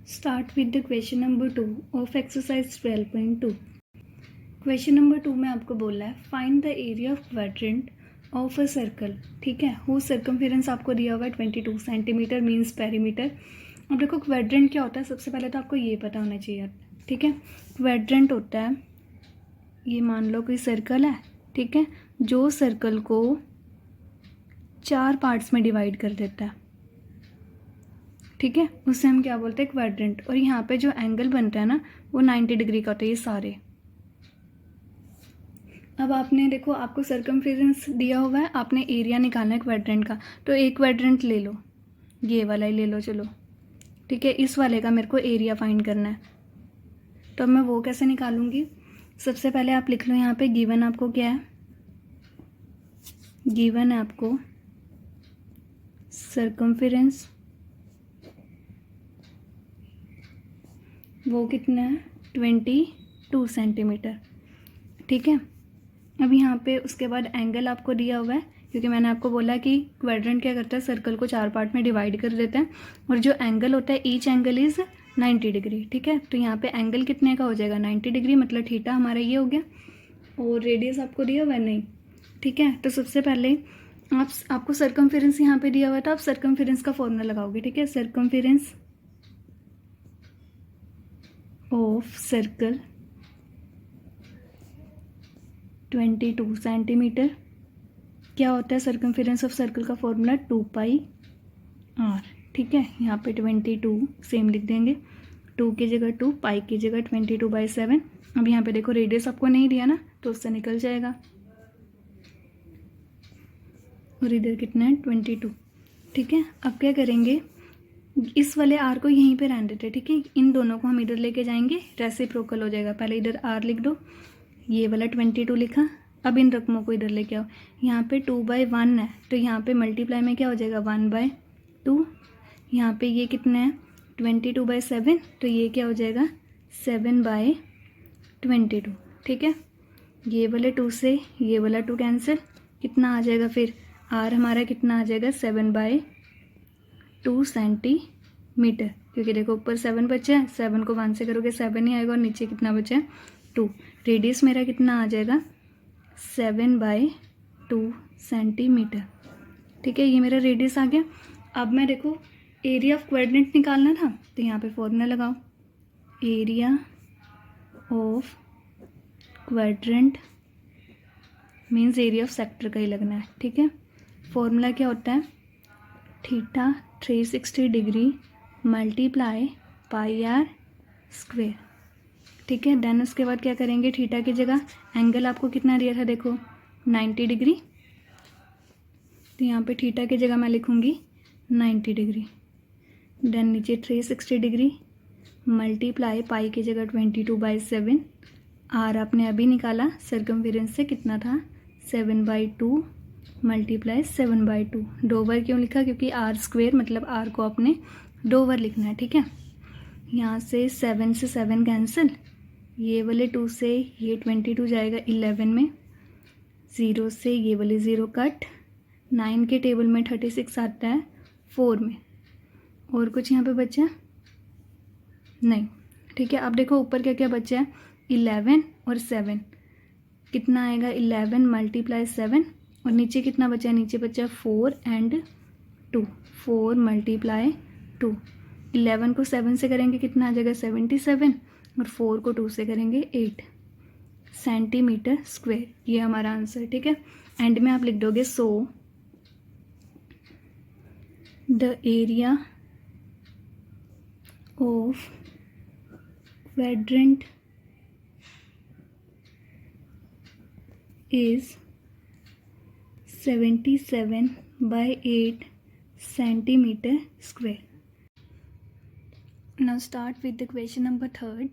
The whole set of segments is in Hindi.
Start with the question number 2 of exercise 12.2. Question number 2 में आपको बोला है find the area of quadrant of a circle. ठीक है, हुज सर्कमफेरेंस आपको दिया हुआ है 22 सेंटीमीटर मीन्स पेरीमीटर. अब देखो क्वाड्रेंट क्या होता है, सबसे पहले तो आपको ये पता होना चाहिए. ठीक है, क्वाड्रेंट होता है, ये मान लो कोई सर्कल है. ठीक है, जो सर्कल को 4 पार्ट्स में डिवाइड कर देता है. ठीक है, उससे हम क्या बोलते हैं, क्वाड्रेंट. और यहाँ पे जो एंगल बनता है ना वो 90 डिग्री का होता है, ये सारे. अब आपने देखो आपको सर्कमफेरेंस दिया हुआ है, आपने एरिया निकालना है क्वाड्रेंट का. तो एक क्वाड्रेंट ले लो, ये वाला ही ले लो चलो. ठीक है, इस वाले का मेरे को एरिया फाइंड करना है. तो अब मैं वो कैसे निकालूंगी, सबसे पहले आप लिख लो यहाँ पे गिवन आपको क्या है. गिवन है आपको सर्कमफेरेंस, वो कितना है 22 सेंटीमीटर. ठीक है, अब यहाँ पे उसके बाद एंगल आपको दिया हुआ है, क्योंकि मैंने आपको बोला कि क्वाड्रेंट क्या करता है, सर्कल को 4 पार्ट में डिवाइड कर देता है. और जो एंगल होता है ईच एंगल इज़ 90 डिग्री. ठीक है, तो यहाँ पे एंगल कितने का हो जाएगा 90 डिग्री, मतलब थीटा हमारा ये हो गया. और रेडियस आपको दिया हुआ है नहीं. ठीक है, तो सबसे पहले आपको सर्कमफेरेंस यहाँ पे दिया हुआ है, तो आप सर्कमफेरेंस का फॉर्मूला लगाओगे. ठीक है, सर्कमफेरेंस ऑफ सर्कल 22 सेंटीमीटर. क्या होता है सर्कमफेरेंस ऑफ सर्कल का फॉर्मूला 2πr. ठीक है, यहाँ पे 22 सेम लिख देंगे, 2 की जगह 2, पाई की जगह 22/7. अब यहाँ पे देखो रेडियस आपको नहीं दिया ना, तो उससे निकल जाएगा. और इधर कितना है 22. ठीक है, अब क्या करेंगे, इस वाले आर को यहीं पे रहने देते. ठीक है, इन दोनों को हम इधर लेके जाएंगे, रेसिप्रोकल हो जाएगा. पहले इधर आर लिख दो, ये वाला 22 लिखा. अब इन रकमों को इधर लेके आओ. यहाँ पे 2/1 है, तो यहाँ पे मल्टीप्लाई में क्या हो जाएगा 1/2. यहाँ पे ये कितना है 22/7, तो ये क्या हो जाएगा 7/22. ठीक है, ये वाले 2 से ये वाला 2 कैंसिल, कितना आ जाएगा फिर आर हमारा कितना आ जाएगा 7/2 सेंटीमीटर. क्योंकि देखो ऊपर 7 बचे हैं, 7 को 1 से करोगे 7 ही आएगा, और नीचे कितना बचा है 2. रेडियस मेरा कितना आ जाएगा 7/2 सेंटीमीटर. ठीक है, ये मेरा रेडियस आ गया. अब मैं देखो एरिया ऑफ क्वाड्रेंट निकालना था, तो यहाँ पे फॉर्मूला लगाओ. Area of quadrant means area of sector का ही लगना है. ठीक है, फॉर्मूला क्या होता है, theta 360 degree multiply πr square. ठीक है, देन उसके बाद क्या करेंगे, थीटा की जगह एंगल आपको कितना दिया था देखो 90 डिग्री, तो यहाँ पे थीटा की जगह मैं लिखूँगी 90 डिग्री. देन नीचे 360 डिग्री मल्टीप्लाई पाई की जगह 22/7. आर आपने अभी निकाला सर्कमफेरेंस से, कितना था 7/2 मल्टीप्लाई 7/2. 2 बार क्यों लिखा, क्योंकि आर स्क्वेयर मतलब आर को आपने 2 बार लिखना है. ठीक है, यहाँ से 7 से 7 कैंसिल, ये वाले 2 से ये 22 जाएगा 11 में, 0 से ये वाले 0 कट, 9 के टेबल में 36 आता है 4 में. और कुछ यहाँ पे बचा नहीं. ठीक है, अब देखो ऊपर क्या क्या बचा है 11 और 7, कितना आएगा 11 मल्टीप्लाई 7. और नीचे कितना बचा है, नीचे बचा 4 एंड 2, 4 मल्टीप्लाई 2. 11 को 7 से करेंगे कितना आ जाएगा 77, और 4 को 2 से करेंगे 8 सेंटीमीटर स्क्वायर. ये हमारा आंसर. ठीक है, एंड में आप लिख दोगे so the area of quadrant is 77/8 centimeter square. Now start with the question number 3.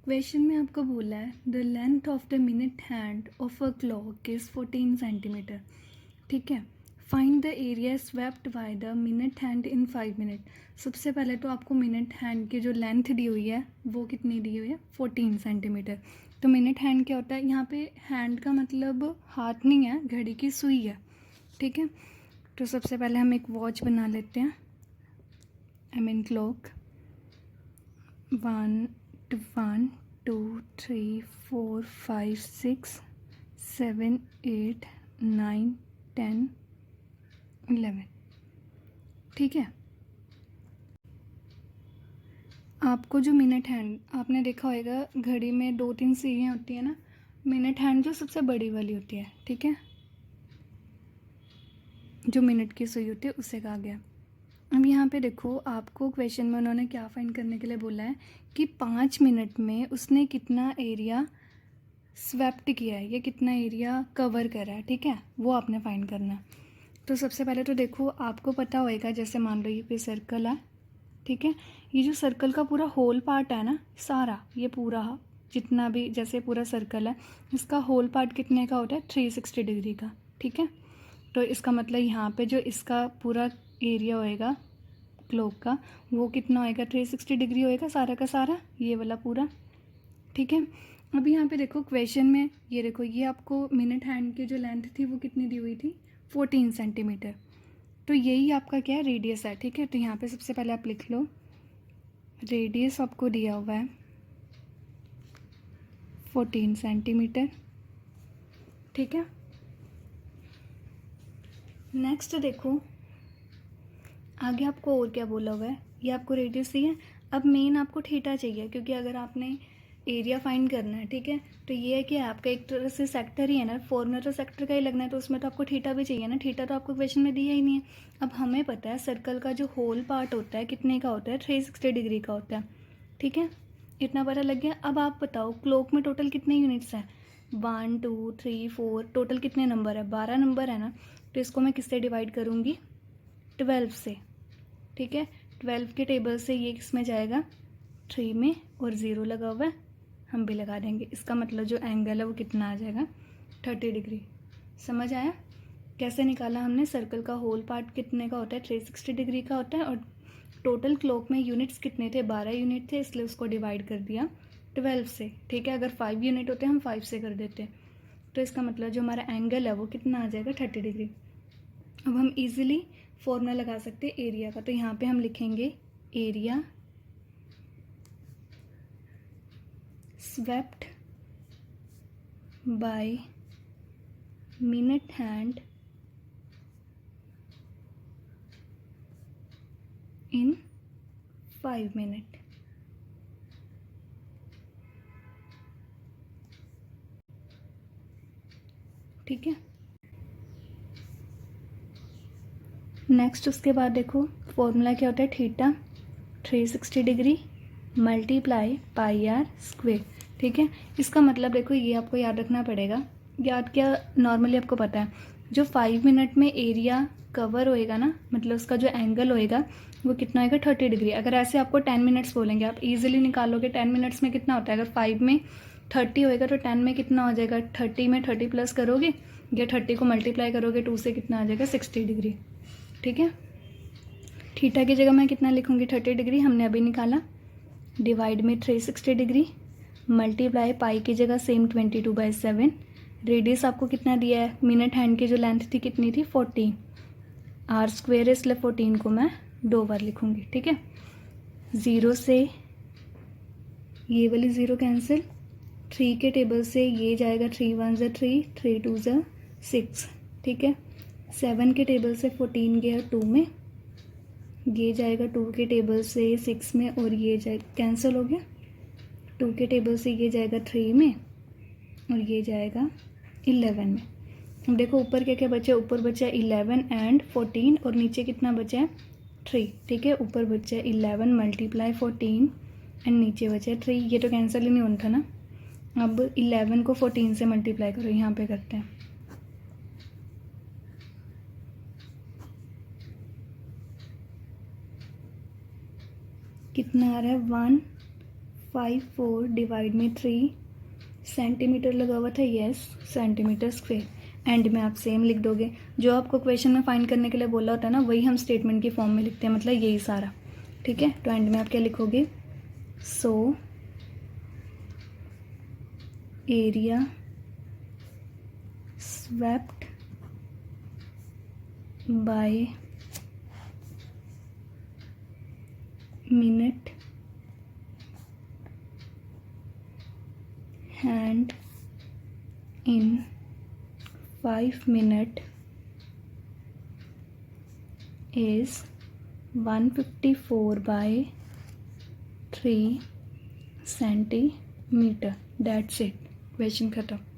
Question में आपको बोला है the length of the minute hand of a clock is 14 centimetre. ठीक है, find the area swept by the minute hand in 5 minute. सबसे पहले तो आपको मिनट हैंड की जो लेंथ दी हुई है वो कितनी दी हुई है 14 सेंटीमीटर. तो मिनट हैंड क्या होता है, यहाँ पे हैंड का मतलब हाथ नहीं है, घड़ी की सुई है. ठीक है, तो सबसे पहले हम एक वॉच बना लेते हैं, आई मीन क्लॉक. 1 1 2 3 4 5 6 7 8 9 10 11। ठीक है, आपको जो मिनट हैंड आपने देखा होगा घड़ी में 2-3 सुइयाँ होती है ना, मिनट हैंड जो सबसे बड़ी वाली होती है, ठीक है, जो मिनट की सुई होती है उसे कहा गया। अब यहाँ पे देखो, आपको क्वेश्चन में उन्होंने क्या फाइंड करने के लिए बोला है कि 5 मिनट में उसने कितना एरिया स्वेप्ट किया है या कितना एरिया कवर करा है, ठीक है, वो आपने फाइंड करना है। तो सबसे पहले तो देखो, आपको पता होएगा, जैसे मान लो ये कोई सर्कल है, ठीक है, ये जो सर्कल का पूरा होल पार्ट है ना, सारा ये पूरा जितना भी जैसे पूरा सर्कल है, इसका होल पार्ट कितने का होता है, 360 डिग्री का, ठीक है। तो इसका मतलब यहाँ पे जो इसका पूरा एरिया होएगा क्लोक का, वो कितना होएगा, 360 डिग्री होएगा सारा का सारा, ये वाला पूरा, ठीक है। अब यहाँ पे देखो क्वेश्चन में, ये देखो, ये आपको मिनट हैंड की जो लेंथ थी वो कितनी दी हुई थी, 14 सेंटीमीटर। तो यही आपका क्या है, रेडियस है, ठीक है। तो यहाँ पे सबसे पहले आप लिख लो, रेडियस आपको दिया हुआ है 14 सेंटीमीटर, ठीक है। नेक्स्ट देखो, आगे आपको और क्या बोला हुआ है, ये आपको रेडियस ही है। अब मेन आपको थीटा चाहिए, क्योंकि अगर आपने एरिया फाइंड करना है, ठीक है, तो ये है कि आपका एक तरह से सेक्टर ही है ना, फॉर्मूला तो सेक्टर का ही लगना है, तो उसमें तो आपको थीटा भी चाहिए ना, थीटा तो आपको क्वेश्चन में दिया ही नहीं है। अब हमें पता है सर्कल का जो होल पार्ट होता है कितने का होता है, 360 डिग्री का होता है, ठीक है, इतना पता लग गया। अब आप बताओ क्लॉक में टोटल कितने यूनिट्स हैं, 1 2 3 4, टोटल कितने नंबर है, 12 नंबर है ना। तो इसको मैं किससे डिवाइड करूँगी, 12 से, ठीक है। 12 के टेबल से ये किस में जाएगा, 3 में, और 0 लगा हुआ है, हम भी लगा देंगे। इसका मतलब जो एंगल है वो कितना आ जाएगा, 30 डिग्री। समझ आया कैसे निकाला हमने, सर्कल का होल पार्ट कितने का होता है, 360 डिग्री का होता है, और टोटल क्लॉक में यूनिट्स कितने थे, 12 यूनिट थे, इसलिए उसको डिवाइड कर दिया 12 से, ठीक है। अगर 5 यूनिट होते हम 5 से कर देते, तो इसका मतलब जो हमारा एंगल है वो कितना आ जाएगा, 30 डिग्री। अब हम इजीली फॉर्मूला लगा सकते हैं एरिया का, तो यहाँ पे हम लिखेंगे area swept by minute hand in 5 minute. ठीक है, नेक्स्ट उसके बाद देखो फॉर्मूला क्या होता है, theta 360 degree multiply pi r square, ठीक है। इसका मतलब देखो, ये आपको याद रखना पड़ेगा, याद क्या, नॉर्मली आपको पता है जो 5 मिनट में एरिया कवर होएगा ना, मतलब उसका जो एंगल होएगा वो कितना होएगा, 30 डिग्री। अगर ऐसे आपको 10 मिनट्स बोलेंगे, आप इजीली निकालोगे 10 मिनट्स में कितना होता है, अगर 5 में 30 होएगा तो 10 में कितना हो जाएगा, 30 में 30 प्लस करोगे या 30 को मल्टीप्लाई करोगे 2 से, कितना आ जाएगा, 60 डिग्री, ठीक है। थीटा की जगह मैं कितना लिखूंगी, 30 डिग्री हमने अभी निकाला, डिवाइड में 360 डिग्री, मल्टीप्लाई पाई की जगह सेम 22/7। रेडियस आपको कितना दिया है, मिनट हैंड की जो लेंथ थी कितनी थी, 14, आर स्क्वेयर है, इसलिए 14 को मैं 2 बार लिखूंगी, ठीक है। 0 से ये वाली 0 कैंसिल, 3 के टेबल से ये जाएगा, 3 1 ज़ा 3, 3 2 ज़ा 6, ठीक है। 7 के टेबल से 14 गया 2 में, ये जाएगा 2 के टेबल से 6 में, और ये जाए कैंसिल हो गया, 2 के टेबल से ये जाएगा 3 में, और ये जाएगा 11 में। अब देखो ऊपर क्या क्या बचा, ऊपर बचा 11 एंड 14, और नीचे कितना बचा है, 3, ठीक है। ऊपर बचा 11 मल्टीप्लाई 14 एंड नीचे बचा 3, ये तो कैंसिल ही नहीं होना था ना। अब 11 को 14 से मल्टीप्लाई करो, यहाँ पे करते हैं, कितना आ रहा है, 154 डिवाइड में 3, सेंटीमीटर लगा हुआ था, यस, सेंटीमीटर स्क्वेयर। एंड में आप सेम लिख दोगे, जो आपको क्वेश्चन में फाइंड करने के लिए बोला होता है ना, वही हम स्टेटमेंट की फॉर्म में लिखते हैं, मतलब यही सारा, ठीक है। तो एंड में आप क्या लिखोगे, so area swept by minute in 5 minutes is 154 by 3 centimeter. That's it. Question खत्म.